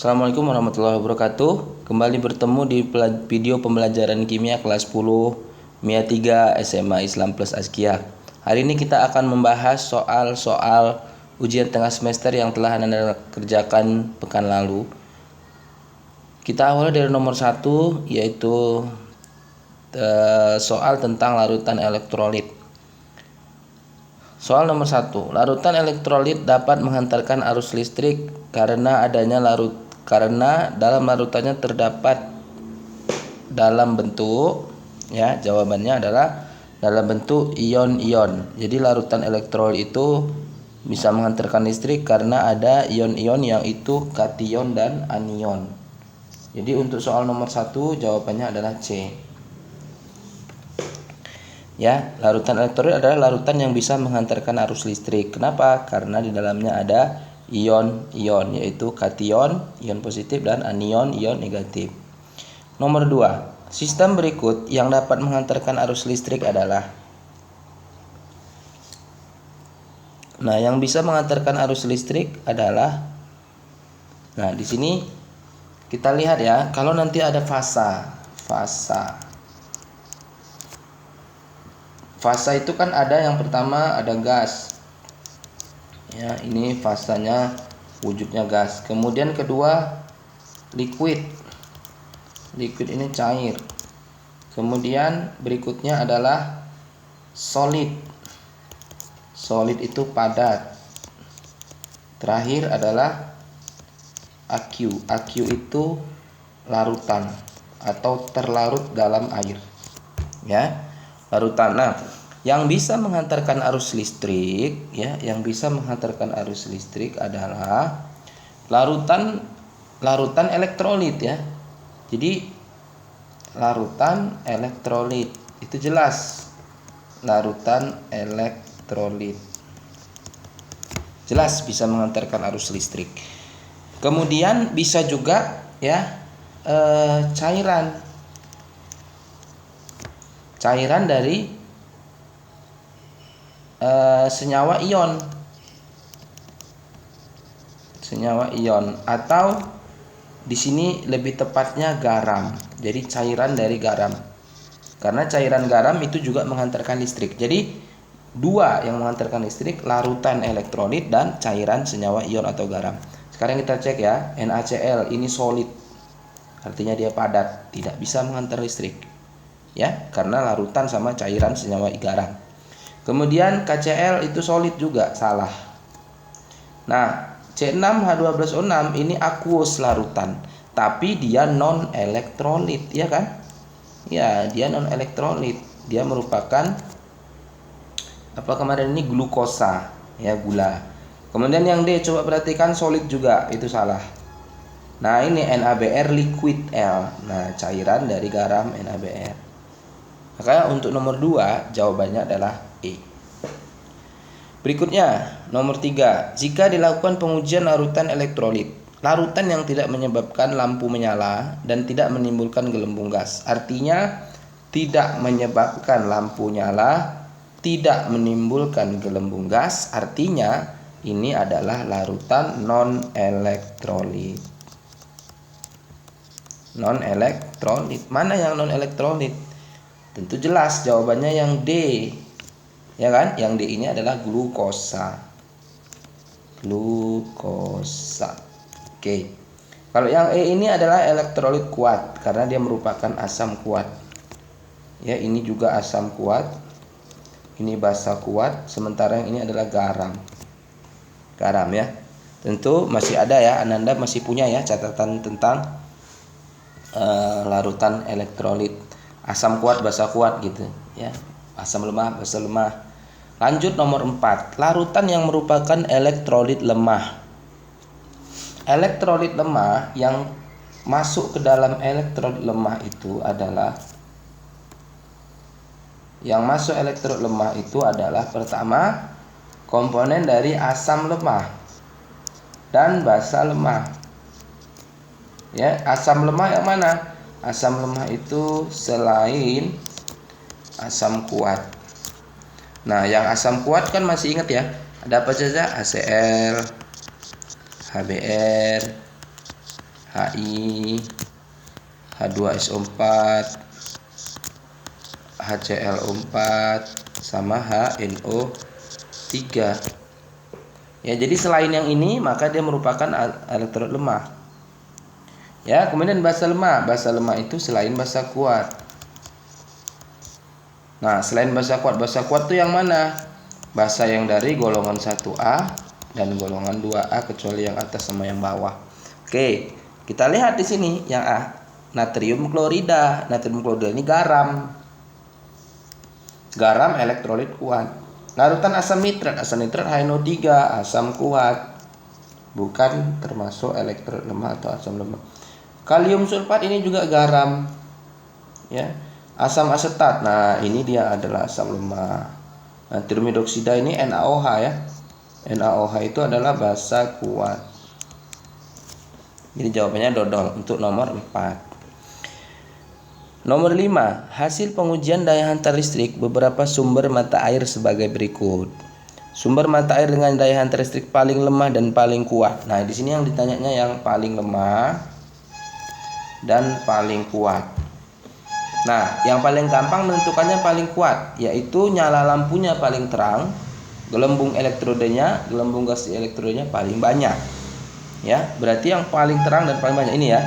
Assalamualaikum warahmatullahi wabarakatuh. Kembali bertemu di video pembelajaran kimia kelas 10 MIA 3 SMA Islam Plus Azkiyah. Hari ini kita akan membahas soal-soal ujian tengah semester yang telah Anda kerjakan pekan lalu. Kita awali dari nomor 1, yaitu soal tentang larutan elektrolit. Soal nomor 1. Larutan elektrolit dapat menghantarkan arus listrik karena dalam larutannya terdapat dalam bentuk, ya, jawabannya adalah dalam bentuk ion-ion. Jadi larutan elektrolit itu bisa menghantarkan listrik karena ada ion-ion yang itu kation dan anion. Jadi untuk soal nomor 1 jawabannya adalah C. Ya, larutan elektrolit adalah larutan yang bisa menghantarkan arus listrik. Kenapa? Karena di dalamnya ada ion-ion, yaitu kation, ion positif, dan anion, ion negatif. Nomor 2. Sistem berikut yang dapat menghantarkan arus listrik adalah. Nah, yang bisa menghantarkan arus listrik adalah, nah di sini kita lihat ya, kalau nanti ada fasa itu kan ada, yang pertama ada gas. Ya, ini fasanya wujudnya gas. Kemudian kedua liquid. Liquid ini cair. Kemudian berikutnya adalah solid. Solid itu padat. Terakhir adalah aqua. Aqua itu larutan atau terlarut dalam air. Ya. Larutan. Nah, yang bisa menghantarkan arus listrik, ya, yang bisa menghantarkan arus listrik adalah larutan elektrolit, ya. Jadi larutan elektrolit itu jelas, larutan elektrolit jelas bisa menghantarkan arus listrik. Kemudian bisa juga, ya, cairan dari senyawa ion atau di sini lebih tepatnya garam. Jadi cairan dari garam. Karena cairan garam itu juga menghantarkan listrik. Jadi dua yang menghantarkan listrik, larutan elektrolit dan cairan senyawa ion atau garam. Sekarang kita cek ya, NaCl ini solid. Artinya dia padat, tidak bisa menghantar listrik. Ya, karena larutan sama cairan senyawa garam. Kemudian KCl itu solid juga, salah. Nah, C6H12O6 ini aqueous larutan, tapi dia non elektrolit, ya kan? Ya, dia non elektrolit. Dia merupakan apa kemarin ini, glukosa, ya, gula. Kemudian yang D, coba perhatikan, solid juga, itu salah. Nah, ini NaBr liquid L. Nah, cairan dari garam NaBr. Maka untuk nomor 2 jawabannya adalah E. Berikutnya nomor 3. Jika dilakukan pengujian larutan elektrolit, larutan yang tidak menyebabkan lampu menyala dan tidak menimbulkan gelembung gas. Artinya tidak menyebabkan lampu nyala, tidak menimbulkan gelembung gas. Artinya ini adalah larutan non elektrolit. Non elektrolit. Mana yang non elektrolit? Tentu jelas jawabannya yang D, ya kan? Yang D ini adalah glukosa. Oke. Kalau yang E ini adalah elektrolit kuat karena dia merupakan asam kuat. Ya, ini juga asam kuat. Ini basa kuat, sementara yang ini adalah garam. Garam, ya. Tentu masih ada, ya, Ananda masih punya, ya, catatan tentang larutan elektrolit. Asam kuat, basa kuat gitu, ya. Asam lemah, basa lemah. Lanjut nomor 4. Larutan yang merupakan elektrolit lemah. Elektrolit lemah yang masuk ke dalam elektrolit lemah itu adalah, pertama, komponen dari asam lemah dan basa lemah. Ya, asam lemah yang mana? Asam lemah itu selain asam kuat. Nah, yang asam kuat kan masih ingat, ya? Ada apa saja? HCl, HBr, Hi, H2SO4, HClO4 sama HNO3. Ya, jadi selain yang ini maka dia merupakan elektrolit lemah. Ya, kemudian basa lemah. Basa lemah itu selain basa kuat. Nah, selain basa kuat itu yang mana? Basa yang dari golongan 1A dan golongan 2A kecuali yang atas sama yang bawah. Oke, kita lihat di sini yang A, natrium klorida. Natrium klorida ini garam. Garam elektrolit kuat. Larutan asam nitrat HNO3, asam kuat. Bukan termasuk elektrolit lemah atau asam lemah. Kalium sulfat ini juga garam. Ya. Asam asetat. Nah, ini dia adalah asam lemah. Natrium hidroksida ini NaOH ya. NaOH itu adalah basa kuat. Jadi jawabannya dodol untuk nomor 4. Nomor 5, hasil pengujian daya hantar listrik beberapa sumber mata air sebagai berikut. Sumber mata air dengan daya hantar listrik paling lemah dan paling kuat. Nah, di sini yang ditanyanya yang paling lemah dan paling kuat. Nah, yang paling gampang menentukannya paling kuat, yaitu nyala lampunya paling terang, gelembung elektrodenya, gelembung gas elektrodenya paling banyak. Ya, berarti yang paling terang dan paling banyak ini ya.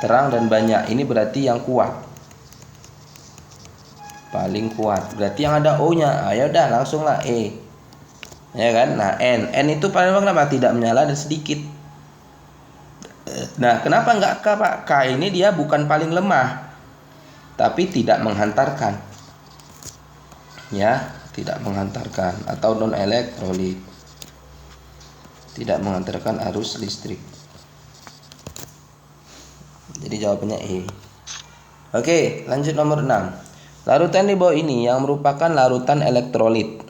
Terang dan banyak ini berarti yang kuat. Paling kuat. Berarti yang ada O-nya. Ya udah, langsung lah E. Ya kan? Nah, N. N itu paling kenapa? Tidak menyala dan sedikit. Nah, kenapa enggak K, Pak? K ini dia bukan paling lemah, tapi tidak menghantarkan. Ya, tidak menghantarkan atau non elektrolit. Tidak menghantarkan arus listrik. Jadi jawabannya E. Oke, lanjut nomor 6. Larutan di bawah ini yang merupakan larutan elektrolit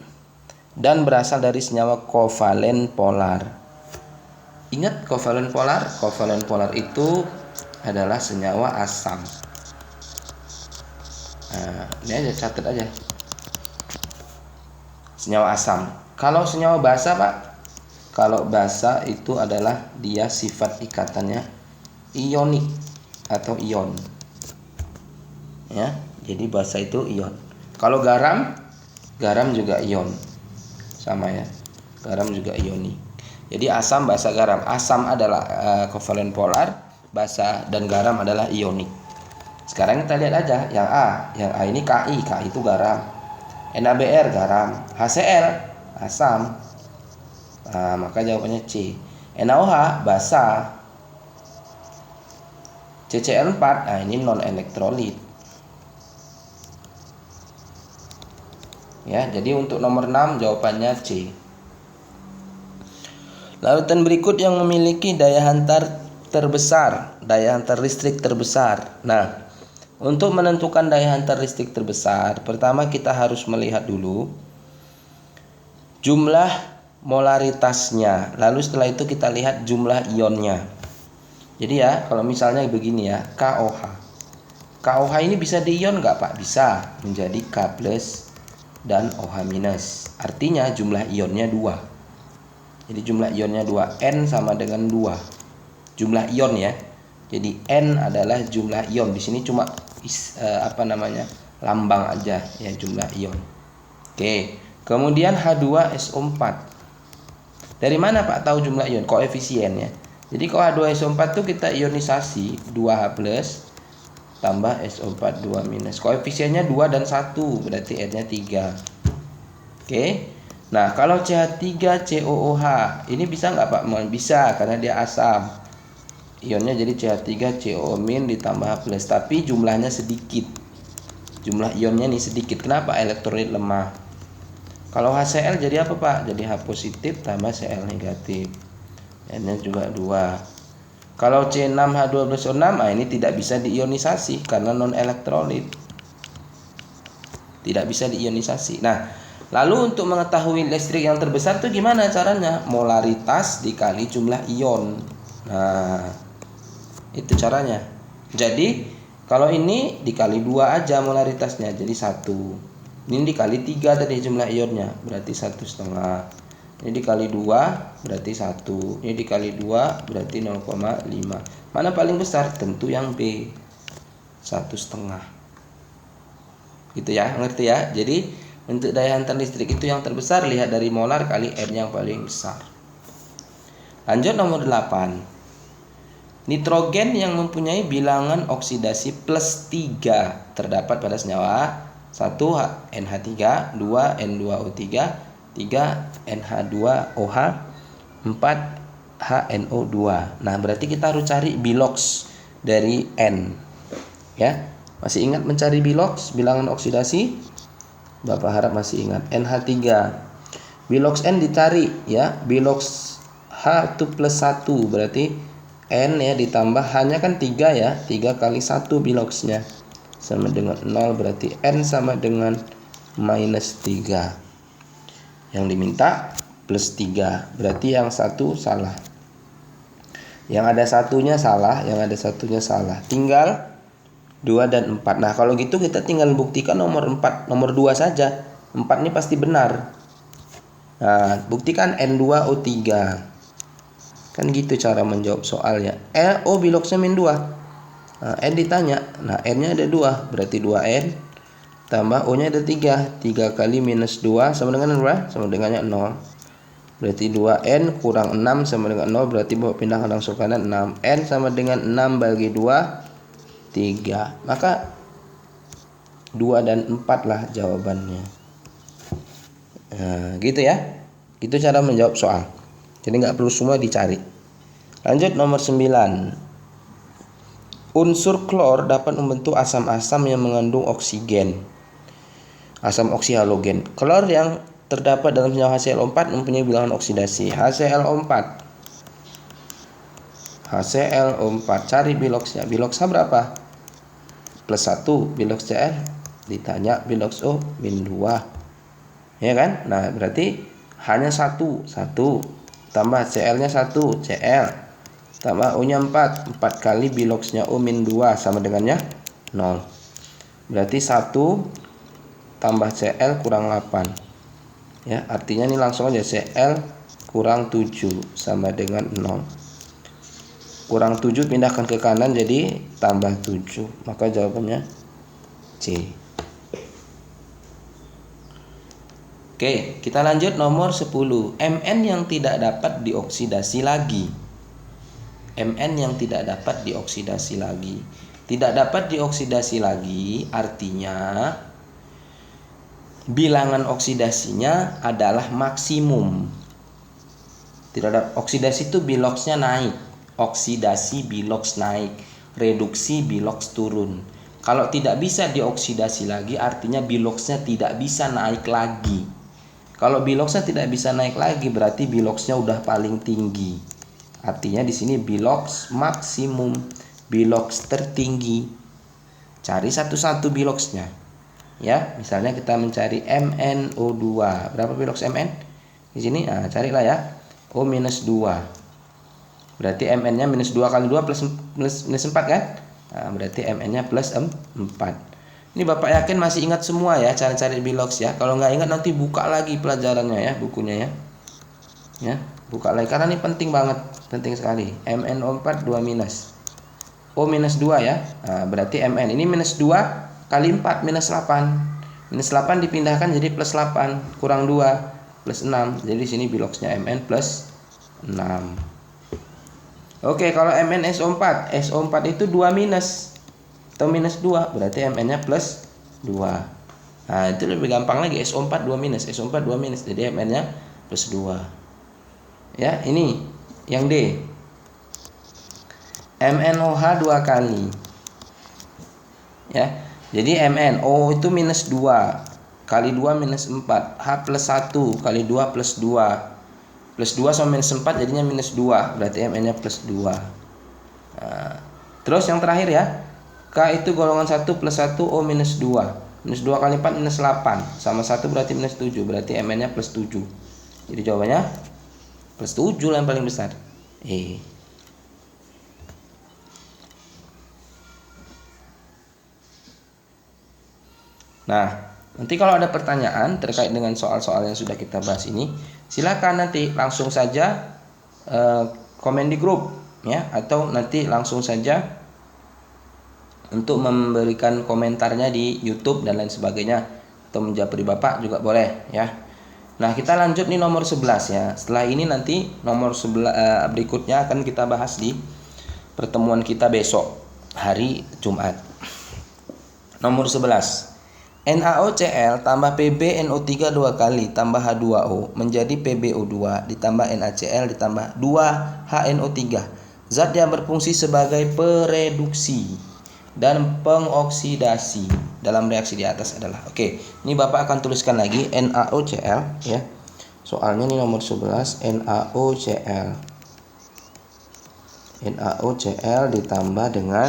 dan berasal dari senyawa kovalen polar. Ingat kovalen polar? Kovalen polar itu adalah senyawa asam. Nah, ini aja catat aja. Senyawa asam. Kalau senyawa basa, Pak? Kalau basa itu adalah dia sifat ikatannya ionik atau ion. Ya, jadi basa itu ion. Kalau garam, garam juga ion. Sama ya. Garam juga ionik. Jadi asam, basa, garam. Asam adalah kovalen polar, basa dan garam adalah ionik. Sekarang kita lihat aja yang A. Yang A ini Ki, Ki itu garam. NaBr garam, HCl asam. Nah, maka jawabannya C. NaOH basa. CCl4, nah ini non elektrolit. Ya, jadi untuk nomor 6 jawabannya C. Larutan berikut yang memiliki daya hantar terbesar, daya hantar listrik terbesar. Nah, untuk menentukan daya hantar listrik terbesar, pertama kita harus melihat dulu jumlah molaritasnya. Lalu setelah itu kita lihat jumlah ionnya. Jadi ya, kalau misalnya begini ya, KOH. KOH ini bisa di-ion nggak, Pak? Bisa, menjadi K+ dan OH-. Artinya jumlah ionnya 2. Jadi jumlah ionnya 2. N sama dengan 2. Jumlah ion ya. Jadi N adalah jumlah ion. Di sini cuma lambang aja ya, jumlah ion. Oke. Kemudian H2SO4. Dari mana Pak tahu jumlah ion? Koefisiennya. Jadi kalau H2SO4 itu kita ionisasi 2H+ tambah SO4 2-. Koefisiennya 2 dan 1, berarti R-nya 3. Oke. Nah, kalau CH3COOH ini bisa nggak Pak? Bisa, karena dia asam. Ionnya jadi CH3COO- ditambah H+, tapi jumlahnya sedikit. Jumlah ionnya nih sedikit. Kenapa? Elektrolit lemah. Kalau HCl jadi apa Pak? Jadi H+ tambah Cl-. N-nya juga 2. Kalau C6H12O6, nah ini tidak bisa diionisasi karena non elektrolit. Tidak bisa diionisasi. Nah, lalu untuk mengetahui listrik yang terbesar itu gimana caranya? Molaritas dikali jumlah ion. Nah, itu caranya. Jadi kalau ini dikali 2 aja molaritasnya, jadi 1. Ini dikali 3 tadi jumlah ionnya, berarti 1,5. Ini dikali 2 berarti 1. Ini dikali 2 berarti 0,5. Mana paling besar? Tentu yang B, 1,5. Gitu ya, ngerti ya? Jadi untuk daya hantar listrik itu yang terbesar lihat dari molar kali M yang paling besar. Lanjut nomor 8. Nitrogen yang mempunyai bilangan oksidasi plus 3 terdapat pada senyawa 1 NH3, 2 N2O3, 3 NH2OH, 4 HNO2. Nah, berarti kita harus cari bilox dari N. Ya. Masih ingat mencari bilox, bilangan oksidasi? Bapak harap masih ingat. NH3. Bilox N dicari ya. Bilox H itu plus 1 berarti N ya ditambah hanya kan 3 ya. 3 kali 1 biloxnya sama dengan 0, berarti N sama dengan minus 3. Yang diminta plus 3, berarti yang satu salah. Yang ada satunya salah, yang ada satunya salah. Tinggal 2 dan 4. Nah, kalau gitu kita tinggal buktikan nomor 4, nomor 2 saja. 4 ini pasti benar. Nah, buktikan N2O3. Kan gitu cara menjawab soalnya. O biloxnya min 2. Nah, N ditanya. Nah, N-nya ada 2, berarti 2N tambah O-nya ada 3. 3 kali minus 2 sama dengan berapa? Sama dengannya 0. Berarti 2N kurang 6 sama dengan 0, berarti bawa pindahkan langsung kanan 6. N sama dengan 6 bagi 2, 3. Maka 2 dan 4 lah jawabannya. Nah, gitu ya. Itu cara menjawab soal. Jadi nggak perlu semua dicari. Lanjut nomor 9. Unsur klor dapat membentuk asam-asam yang mengandung oksigen. Asam oksihalogen. Klor yang terdapat dalam senyawa HCl4 mempunyai bilangan oksidasi HCl4. HCl4. Cari biloxnya. Biloxnya berapa? Plus 1. Bilox Cl ditanya bilox O min 2. Ya kan? Nah, berarti hanya 1 tambah Cl-nya 1 Cl tambah O-nya 4 kali biloxnya O min 2 sama dengannya 0. Berarti 1 tambah Cl kurang 8. Ya, artinya ini langsung aja Cl kurang 7 sama dengan 0. Kurang 7 pindahkan ke kanan jadi tambah 7. Maka jawabannya C. Oke, kita lanjut nomor 10. Mn yang tidak dapat dioksidasi lagi. Mn yang tidak dapat dioksidasi lagi. Tidak dapat dioksidasi lagi artinya bilangan oksidasinya adalah maksimum. Tidak ada oksidasi itu biloxnya naik. Oksidasi bilox naik, reduksi bilox turun. Kalau tidak bisa dioksidasi lagi artinya biloxnya tidak bisa naik lagi. Kalau biloxnya tidak bisa naik lagi berarti biloxnya udah paling tinggi. Artinya di sini bilox maksimum, bilox tertinggi. Cari satu-satu biloxnya. Ya, misalnya kita mencari MnO2. Berapa bilox Mn? Di sini carilah ya. O minus 2. Berarti Mn-nya minus 2 kali 2 plus 4 kan? Nah, berarti Mn-nya plus 4. Ini Bapak yakin masih ingat semua ya cara cari bilox ya. Kalau nggak ingat nanti buka lagi pelajarannya ya, bukunya ya. Ya, buka lagi karena ini penting banget, penting sekali. MnO4 2 minus. O minus 2 ya. Nah, berarti Mn ini minus 2 kali 4 minus 8. Minus 8 dipindahkan jadi plus 8 kurang 2 plus 6. Jadi sini biloxnya Mn plus 6. Oke, kalau Mn SO4, SO4 itu 2 minus atau minus 2, berarti Mn-nya plus 2. Nah, itu lebih gampang lagi, SO4 2 minus, SO4 2 minus, jadi Mn-nya plus 2. Ya, ini yang D. MnOH 2 kali. Ya. Jadi MnO itu minus 2 kali 2 minus 4, H plus 1 kali 2 plus 2. Plus 2 sama minus 4 jadinya minus 2, berarti Mn-nya plus 2. Nah, terus yang terakhir ya, K itu golongan 1 plus 1 O minus 2. Minus 2 kali 4 minus 8 sama 1 berarti minus 7, berarti Mn-nya plus 7. Jadi jawabannya plus 7 lah yang paling besar. Nah, Nanti kalau ada pertanyaan terkait dengan soal-soal yang sudah kita bahas ini, silakan nanti langsung saja komen di grup ya, atau nanti langsung saja untuk memberikan komentarnya di YouTube dan lain sebagainya, atau menjapri Bapak juga boleh ya. Nah, kita lanjut nih nomor 11 ya. Setelah ini nanti nomor 11 berikutnya akan kita bahas di pertemuan kita besok hari Jumat. Nomor 11. NaOCl tambah PbNO3 dua kali tambah H2O menjadi PbO2 ditambah NaCl ditambah 2HNO3. Zat yang berfungsi sebagai pereduksi dan pengoksidasi dalam reaksi di atas adalah. Oke, ini Bapak akan tuliskan lagi NaOCl ya. Soalnya ini nomor 11 NaOCl. NaOCl ditambah dengan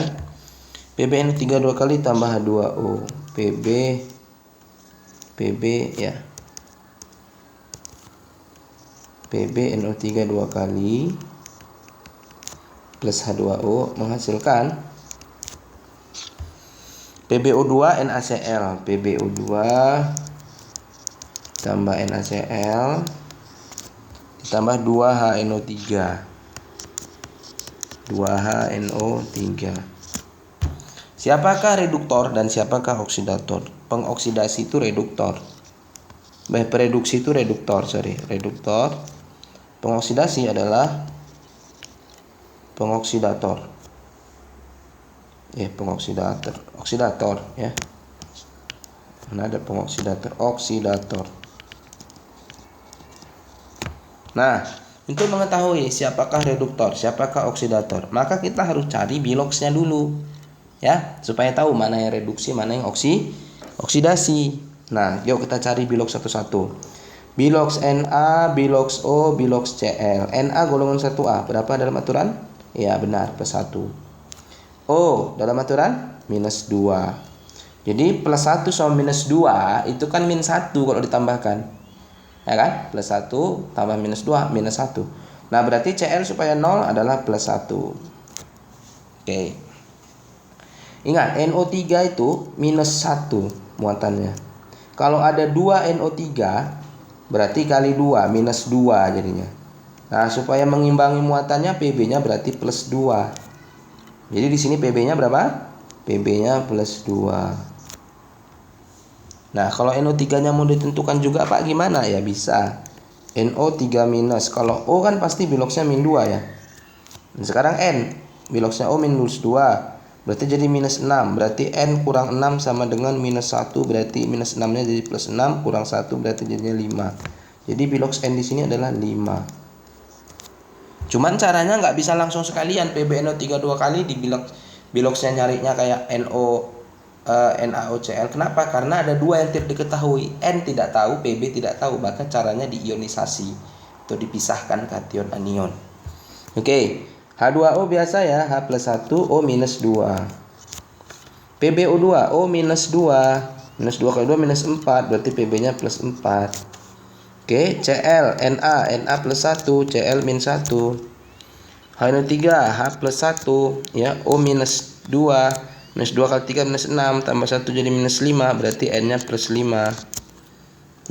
PbNO3 dua kali tambah H2O. Pb ya. PbNO3 dua kali plus H2O menghasilkan PbO2 NaCl. PbO2 tambah NaCl ditambah 2HNO3. 2HNO3. Siapakah reduktor dan siapakah oksidator? Pengoksidasi itu reduktor. Pereduksi itu reduktor, reduktor. Pengoksidasi adalah pengoksidator. Oksidator ya. Mana ada pengoksidator? Oksidator. Nah, untuk mengetahui siapakah reduktor, siapakah oksidator, maka kita harus cari biloksnya dulu. Ya, supaya tahu mana yang reduksi, mana yang oksidasi. Nah, yuk kita cari biloks satu-satu. Biloks Na, biloks O, biloks Cl. Na golongan 1A, berapa dalam aturan? Ya, benar, plus 1. O dalam aturan minus 2. Jadi plus 1 sama minus 2 itu kan min 1 kalau ditambahkan. Ya kan? Plus 1 tambah minus 2, minus 1. Nah, berarti Cl supaya 0 adalah plus 1. Oke. Ingat, NO3 itu minus 1 muatannya. Kalau ada 2 NO3, berarti kali 2, minus 2 jadinya. Nah, supaya mengimbangi muatannya, PB-nya berarti plus 2. Jadi di sini PB-nya berapa? PB-nya plus 2. Nah, kalau NO3-nya mau ditentukan juga Pak gimana? Ya bisa. NO3 minus. Kalau O kan pasti biloksnya min 2 ya. Dan sekarang N, biloksnya O minus 2. Berarti jadi minus 6. Berarti N kurang 6 sama dengan minus 1. Berarti minus 6-nya jadi plus 6. Kurang 1 berarti jadinya 5. Jadi biloks N di sini adalah 5. Cuman caranya nggak bisa langsung sekalian PbNO3 dua kali di biloksnya nyarinya kayak NaOCl. Kenapa? Karena ada dua yang tidak diketahui. N tidak tahu, Pb tidak tahu. Maka caranya diionisasi atau dipisahkan kation anion. Oke. H2O biasa ya, H plus 1, O minus 2. PbO2, O minus 2. Minus 2 kali 2 minus 4, berarti PB-nya plus 4. Oke, Cl, Na plus 1, Cl min 1. HNO3, H plus 1, ya, O minus 2. Minus 2 kali 3 minus 6, tambah 1 jadi minus 5, berarti N-nya plus 5.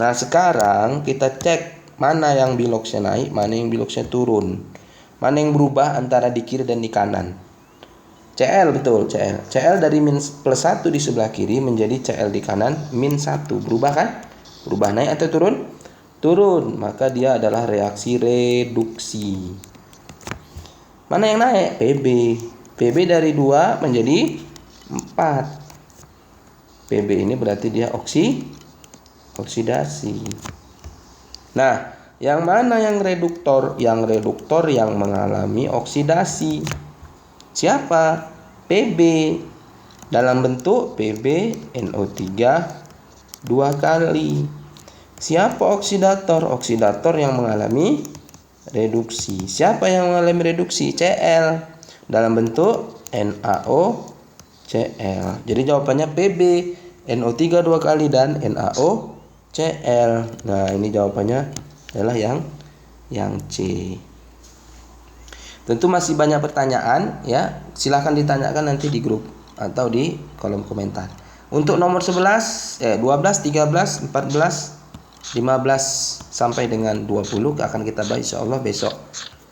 Nah, sekarang kita cek mana yang biloksnya naik, mana yang biloksnya turun. Mana yang berubah antara di kiri dan di kanan. Cl betul, Cl dari min plus 1 di sebelah kiri menjadi Cl di kanan min 1. Berubah kan? Berubah naik atau turun? Turun, maka dia adalah reaksi reduksi. Mana yang naik? Pb. Pb dari 2 menjadi 4. Pb ini berarti dia oksidasi. Nah, yang mana yang reduktor? Yang reduktor yang mengalami oksidasi. Siapa? Pb. Dalam bentuk PbNO3 dua kali. Siapa oksidator? Oksidator yang mengalami reduksi. Siapa yang mengalami reduksi? Cl. Dalam bentuk NaOCl. Jadi jawabannya PbNO3 dua kali dan NaOCl. Nah, ini jawabannya adalah yang C. Tentu masih banyak pertanyaan ya. Silahkan ditanyakan nanti di grup atau di kolom komentar. Untuk nomor 12, 13, 14, 15 sampai dengan 20 akan kita bahas insyaallah besok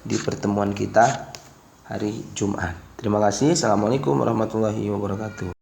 di pertemuan kita hari Jumat. Terima kasih. Assalamualaikum warahmatullahi wabarakatuh.